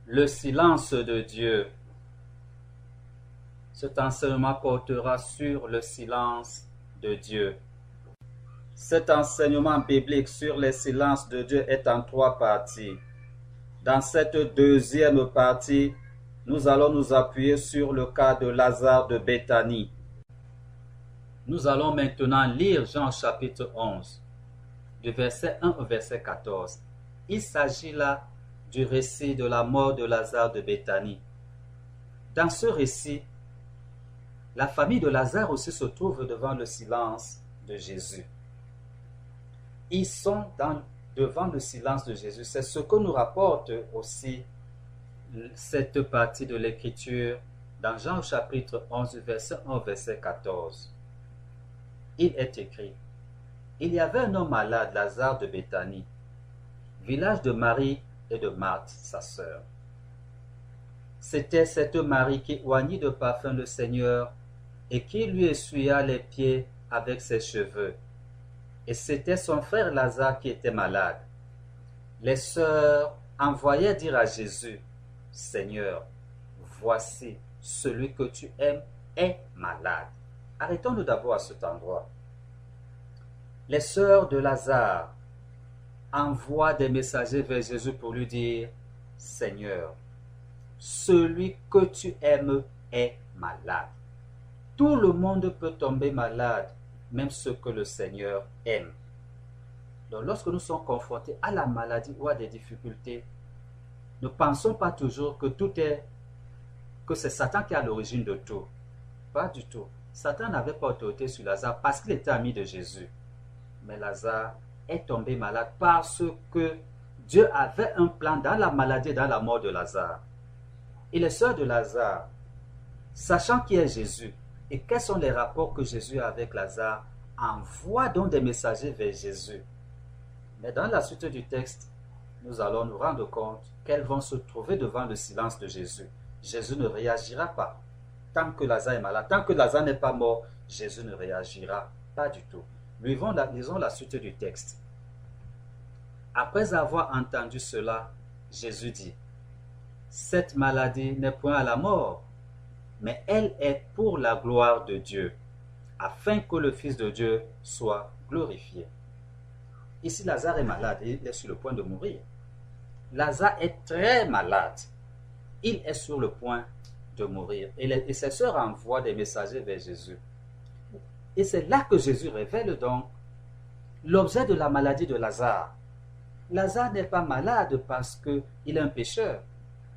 Le silence de Dieu. Cet enseignement portera sur le silence de Dieu. Cet enseignement biblique sur le silence de Dieu est en 3 parties. Dans cette deuxième partie, nous allons nous appuyer sur le cas de Lazare de Béthanie. Nous allons maintenant lire Jean chapitre 11, du verset 1 au verset 14. Il s'agit là du récit de la mort de Lazare de Béthanie. Dans ce récit, la famille de Lazare aussi se trouve devant le silence de Jésus. Ils sont devant le silence de Jésus. C'est ce que nous rapporte aussi cette partie de l'Écriture dans Jean chapitre 11, verset 1 au verset 14. Il est écrit: il y avait un homme malade, Lazare de Béthanie, village de Marie et de Marthe, sa sœur. C'était cette Marie qui oignit de parfum le Seigneur et qui lui essuya les pieds avec ses cheveux. Et c'était son frère Lazare qui était malade. Les sœurs envoyaient dire à Jésus: Seigneur, voici, celui que tu aimes est malade. Arrêtons-nous d'abord à cet endroit. Les sœurs de Lazare envoie des messagers vers Jésus pour lui dire: Seigneur, celui que tu aimes est malade. Tout le monde peut tomber malade, même ceux que le Seigneur aime. Donc lorsque nous sommes confrontés à la maladie ou à des difficultés, ne pensons pas toujours que c'est Satan qui est à l'origine de tout. Pas du tout. Satan n'avait pas autorité sur Lazare parce qu'il était ami de Jésus. Mais Lazare est tombé malade parce que Dieu avait un plan dans la maladie et dans la mort de Lazare. Et les sœurs de Lazare, sachant qui est Jésus et quels sont les rapports que Jésus a avec Lazare, envoient donc des messagers vers Jésus. Mais dans la suite du texte, nous allons nous rendre compte qu'elles vont se trouver devant le silence de Jésus. Jésus ne réagira pas. Tant que Lazare est malade, tant que Lazare n'est pas mort, Jésus ne réagira pas du tout. Lisons la suite du texte. Après avoir entendu cela, Jésus dit: cette maladie n'est point à la mort, mais elle est pour la gloire de Dieu, afin que le Fils de Dieu soit glorifié. Ici, Lazare est malade et il est sur le point de mourir. Lazare est très malade. Il est sur le point de mourir. Et ses sœurs envoient des messagers vers Jésus. Et c'est là que Jésus révèle donc l'objet de la maladie de Lazare. Lazare n'est pas malade parce qu'il est un pécheur.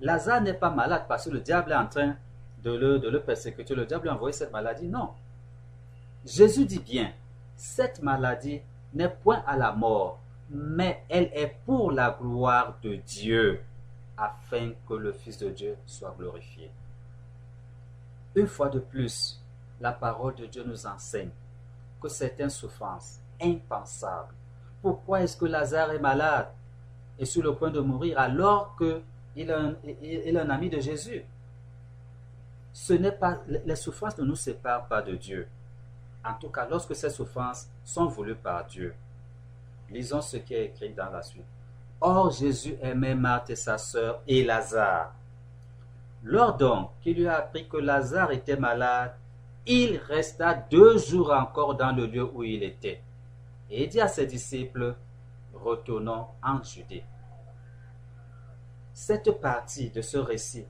Lazare n'est pas malade parce que le diable est en train de le persécuter. Le diable lui a envoyé cette maladie. Non. Jésus dit bien, cette maladie n'est point à la mort, mais elle est pour la gloire de Dieu, afin que le Fils de Dieu soit glorifié. Une fois de plus, la parole de Dieu nous enseigne que certaines souffrances impensables. Pourquoi est-ce que Lazare est malade et sur le point de mourir alors qu'il est un ami de Jésus? Les souffrances ne nous séparent pas de Dieu. En tout cas, lorsque ces souffrances sont voulues par Dieu. Lisons ce qui est écrit dans la suite. Or, Jésus aimait Marthe et sa sœur et Lazare. Lors donc qu'il lui a appris que Lazare était malade, il resta 2 jours encore dans le lieu où il était. Et il dit à ses disciples: retournons en Judée. Cette partie de ce récit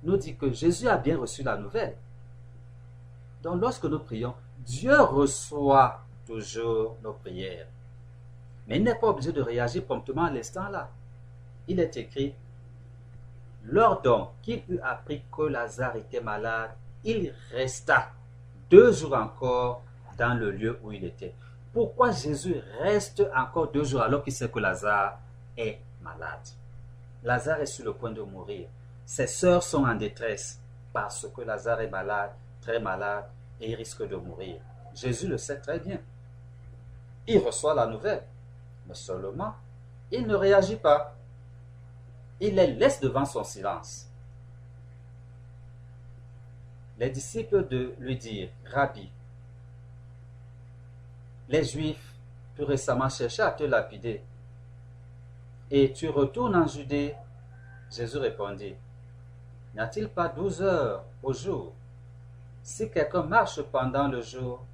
nous dit que Jésus a bien reçu la nouvelle. Donc lorsque nous prions, Dieu reçoit toujours nos prières. Mais il n'est pas obligé de réagir promptement à l'instant là. Il est écrit: lors donc qu'il eut appris que Lazare était malade, il resta 2 jours encore dans le lieu où il était. Pourquoi Jésus reste encore 2 jours alors qu'il sait que Lazare est malade? Lazare est sur le point de mourir. Ses sœurs sont en détresse parce que Lazare est malade très malade et il risque de mourir. Jésus le sait très bien. Il reçoit la nouvelle, mais seulement, il ne réagit pas. Il les laisse devant son silence. Les disciples de lui dirent, Rabbi, les Juifs tout récemment cherchaient à te lapider, et tu retournes en Judée. Jésus répondit, n'y a-t-il pas 12 heures au jour? Si quelqu'un marche pendant le jour,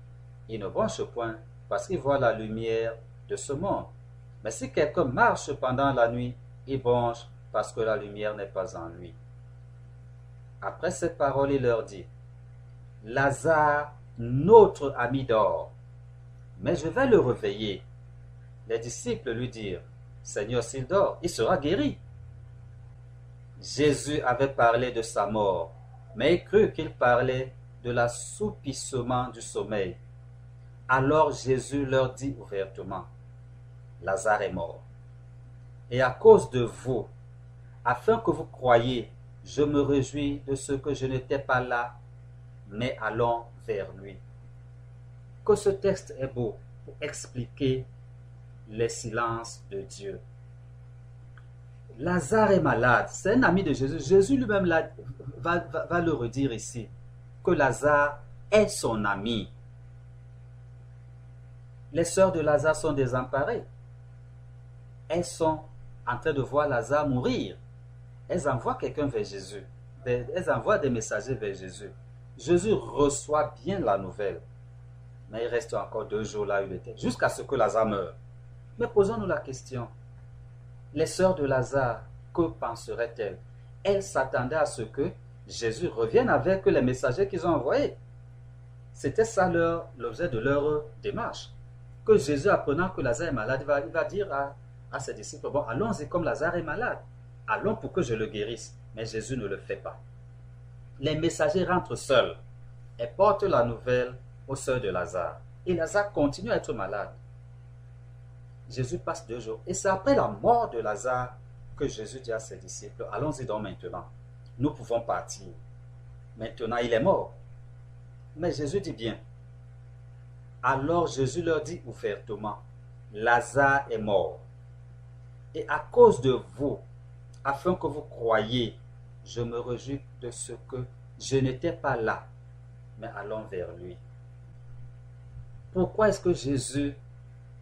il ne bronche point, parce qu'il voit la lumière de ce monde. Mais si quelqu'un marche pendant la nuit, il bronche, parce que la lumière n'est pas en lui. Après ces paroles, il leur dit, Lazare, notre ami dort, mais je vais le réveiller. Les disciples lui dirent, Seigneur, s'il dort, il sera guéri. Jésus avait parlé de sa mort, mais il crut qu'il parlait de l'assoupissement du sommeil. Alors Jésus leur dit ouvertement, Lazare est mort. Et à cause de vous, afin que vous croyiez, je me réjouis de ce que je n'étais pas là, mais allons vers lui. Que ce texte est beau pour expliquer les silences de Dieu. Lazare est malade, c'est un ami de Jésus. Jésus lui-même va le redire ici, que Lazare est son ami. Les sœurs de Lazare sont désemparées. Elles sont en train de voir Lazare mourir. Elles envoient quelqu'un vers Jésus. Elles envoient des messagers vers Jésus. Jésus reçoit bien la nouvelle. Mais il reste encore 2 jours là où il était, jusqu'à ce que Lazare meure. Mais posons-nous la question. Les sœurs de Lazare, que penseraient-elles? Elles s'attendaient à ce que Jésus revienne avec les messagers qu'ils ont envoyés. C'était ça l'objet de leur démarche. Que Jésus, apprenant que Lazare est malade, il va dire à ses disciples, bon, allons-y comme Lazare est malade. Allons pour que je le guérisse. Mais Jésus ne le fait pas. Les messagers rentrent seuls et portent la nouvelle aux sœurs de Lazare. Et Lazare continue à être malade. Jésus passe 2 jours. Et c'est après la mort de Lazare que Jésus dit à ses disciples, allons-y donc maintenant. Nous pouvons partir. Maintenant, il est mort. Mais Jésus dit bien. Alors Jésus leur dit ouvertement, Lazare est mort. Et à cause de vous, afin que vous croyiez, je me réjouis de ce que je n'étais pas là, mais allons vers lui. Pourquoi est-ce que Jésus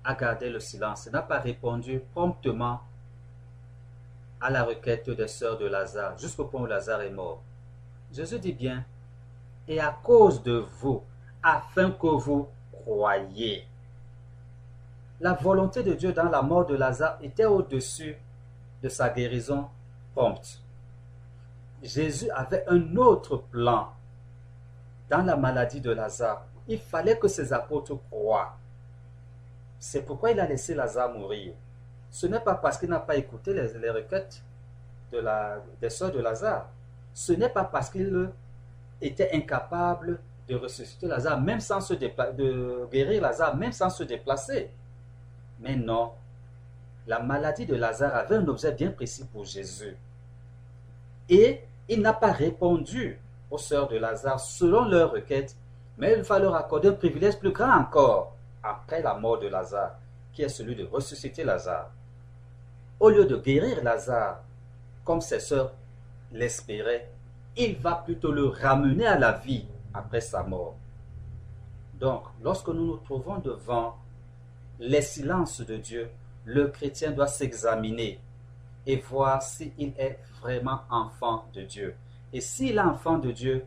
a gardé le silence? Il n'a pas répondu promptement à la requête des sœurs de Lazare, jusqu'au point où Lazare est mort. Jésus dit bien, et à cause de vous, afin que vous croyiez. La volonté de Dieu dans la mort de Lazare était au-dessus de sa guérison prompte. Jésus avait un autre plan dans la maladie de Lazare. Il fallait que ses apôtres croient. C'est pourquoi il a laissé Lazare mourir. Ce n'est pas parce qu'il n'a pas écouté les requêtes des sœurs de Lazare. Ce n'est pas parce qu'il était incapable de ressusciter Lazare, même sans de guérir Lazare, même sans se déplacer. Mais non, la maladie de Lazare avait un objet bien précis pour Jésus. Et il n'a pas répondu aux sœurs de Lazare selon leur requête, mais il va leur accorder un privilège plus grand encore après la mort de Lazare, qui est celui de ressusciter Lazare. Au lieu de guérir Lazare, comme ses sœurs l'espéraient, il va plutôt le ramener à la vie après sa mort. Donc, lorsque nous nous trouvons devant les silences de Dieu, le chrétien doit s'examiner et voir s'il est vraiment enfant de Dieu. Et s'il est enfant de Dieu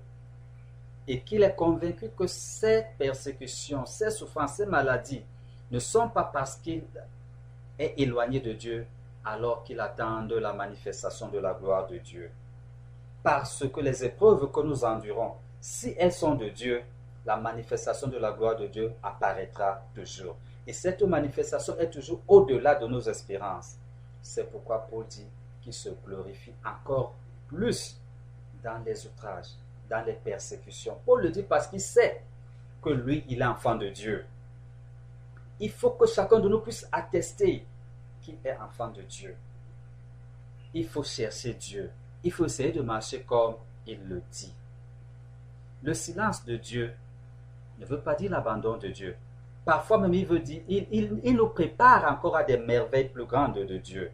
et qu'il est convaincu que ces persécutions, ces souffrances, ces maladies ne sont pas parce qu'il est éloigné de Dieu, alors qu'il attend de la manifestation de la gloire de Dieu. Parce que les épreuves que nous endurons, si elles sont de Dieu, la manifestation de la gloire de Dieu apparaîtra toujours. Et cette manifestation est toujours au-delà de nos espérances. C'est pourquoi Paul dit qu'il se glorifie encore plus dans les outrages, dans les persécutions. Paul le dit parce qu'il sait que lui, il est enfant de Dieu. Il faut que chacun de nous puisse attester qu'il est enfant de Dieu. Il faut chercher Dieu. Il faut essayer de marcher comme il le dit. Le silence de Dieu ne veut pas dire l'abandon de Dieu. Parfois même, il veut dire, il nous prépare encore à des merveilles plus grandes de Dieu.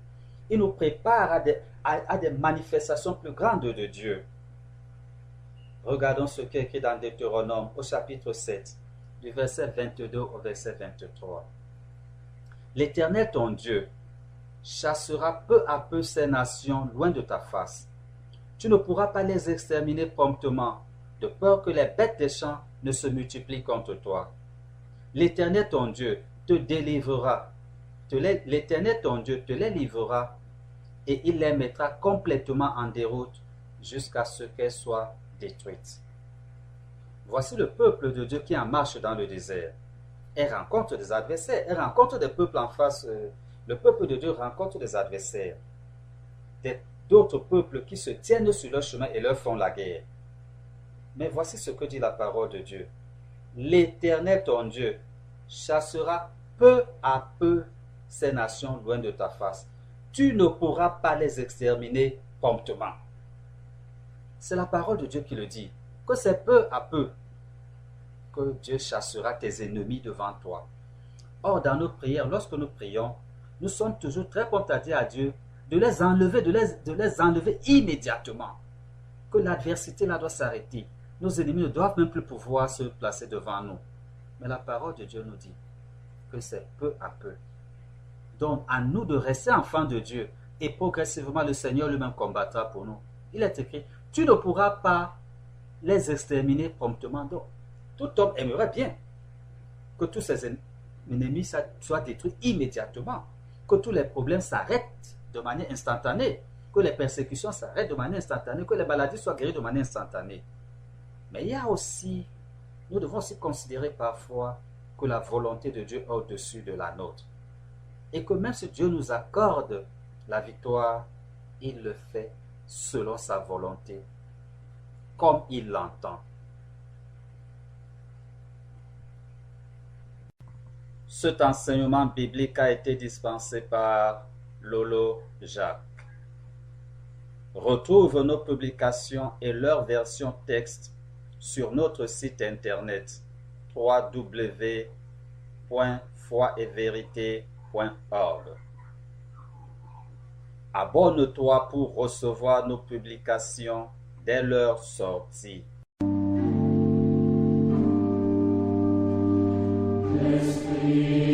Il nous prépare à des manifestations plus grandes de Dieu. Regardons ce qui est écrit dans Deutéronome au chapitre 7, du verset 22 au verset 23. L'Éternel ton Dieu chassera peu à peu ces nations loin de ta face. Tu ne pourras pas les exterminer promptement, de peur que les bêtes des champs ne se multiplient contre toi. L'Éternel ton Dieu te délivrera. L'Éternel ton Dieu te les livrera et il les mettra complètement en déroute jusqu'à ce qu'elles soient détruites. Voici le peuple de Dieu qui en marche dans le désert. Elle rencontre des adversaires, elle rencontre des peuples en face. Le peuple de Dieu rencontre des adversaires, d'autres peuples qui se tiennent sur leur chemin et leur font la guerre. Mais voici ce que dit la parole de Dieu. L'Éternel ton Dieu chassera peu à peu ces nations loin de ta face. Tu ne pourras pas les exterminer promptement. C'est la parole de Dieu qui le dit, que c'est peu à peu que Dieu chassera tes ennemis devant toi. Or, dans nos prières, lorsque nous prions, nous sommes toujours très prompts à dire à Dieu de les enlever, de les enlever immédiatement. Que l'adversité là doit s'arrêter. Nos ennemis ne doivent même plus pouvoir se placer devant nous. Mais la parole de Dieu nous dit que c'est peu à peu. Donc, à nous de rester enfants de Dieu et progressivement le Seigneur lui-même combattra pour nous. Il est écrit, tu ne pourras pas les exterminer promptement. Donc, tout homme aimerait bien que tous ses ennemis soient détruits immédiatement, que tous les problèmes s'arrêtent de manière instantanée, que les persécutions s'arrêtent de manière instantanée, que les maladies soient guéries de manière instantanée. Mais il y a aussi, nous devons aussi considérer parfois que la volonté de Dieu est au-dessus de la nôtre. Et que même si Dieu nous accorde la victoire, il le fait selon sa volonté, comme il l'entend. Cet enseignement biblique a été dispensé par Lolo Jacques. Retrouve nos publications et leur version texte sur notre site internet www.foietverité.org. Abonne-toi pour recevoir nos publications dès leur sortie. Esprit